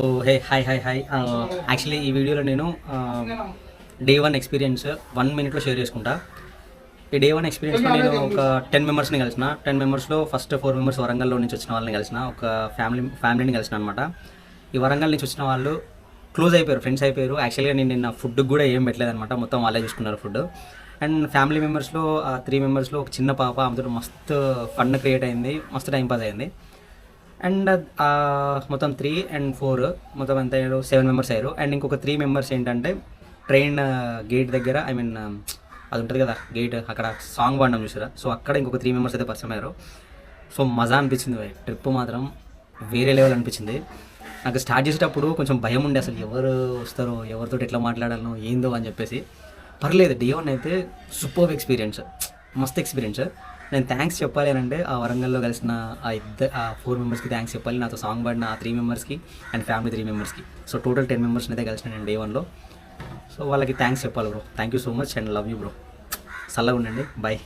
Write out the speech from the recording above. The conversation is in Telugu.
ఓ hey hi hi hi actually ఈ వీడియోలో నేను డే వన్ ఎక్స్పీరియన్స్ 1 మినిట్లో షేర్ చేసుకుంటా. ఈ డే వన్ ఎక్స్పీరియన్స్లో నేను ఒక 10 మెంబర్స్ని కలిసిన. 10 మెంబర్స్లో ఫస్ట్ 4 మెంబర్స్ వరంగల్లో నుంచి వచ్చిన వాళ్ళని కలిసిన, ఒక ఫ్యామిలీని కలిసిన అనమాట. ఈ వరంగల్ నుంచి వచ్చిన వాళ్ళు క్లోజ్ అయిపోయారు, ఫ్రెండ్స్ అయిపోయారు. యాక్చువల్గా నేను నిన్న ఫుడ్ కూడా ఏం పెట్టలేదు అనమాట, మొత్తం వాళ్ళే చూసుకున్నారు ఫుడ్. అండ్ ఫ్యామిలీ మెంబర్స్లో 3 మెంబర్స్లో ఒక చిన్న పాప, ఆమెతో మస్తు ఫన్ క్రియేట్ అయింది, మస్తు టైంపాస్ అయింది. అండ్ మొత్తం 3 and 4 మొత్తం ఎంత అయ్యారు, 7 మెంబర్స్ అయ్యారు. అండ్ ఇంకొక 3 మెంబర్స్ ఏంటంటే ట్రైన్ గేట్ దగ్గర, ఐ మీన్ అది ఉంటుంది కదా గేట్, అక్కడ సాంగ్ పాడడం చూసారా, సో అక్కడ ఇంకొక 3 మెంబర్స్ అయితే పరిచయం అయ్యారు. సో మజా అనిపించింది, ట్రిప్ మాత్రం వేరే లెవెల్ అనిపించింది. నాకు స్టార్ట్ చేసేటప్పుడు కొంచెం భయం ఉండే, అసలు ఎవరు వస్తారో, ఎవరితో ఎట్లా మాట్లాడాలో ఏందో అని చెప్పేసి. పర్లేదు, డే వన్ అయితే సూపర్ ఎక్స్పీరియన్స్, మస్త్ ఎక్స్పీరియన్స్. నేను థ్యాంక్స్ చెప్పాలి అని అంటే ఆ వరంగల్లో కలిసిన ఆ 4 మెంబర్స్కి థ్యాంక్స్ చెప్పాలి, నాతో సాంగ్ పాడిన ఆ 3 మెంబర్స్కి అండ్ ఫ్యామిలీ 3 మెంబర్స్కి. సో టోటల్ 10 మెంబర్స్ని అయితే కలిసిన నేను డే వన్లో. సో వాళ్ళకి థ్యాంక్స్ చెప్పాలి bro. Thank you so much and love you bro. చల్లగా ఉండండి, బాయ్.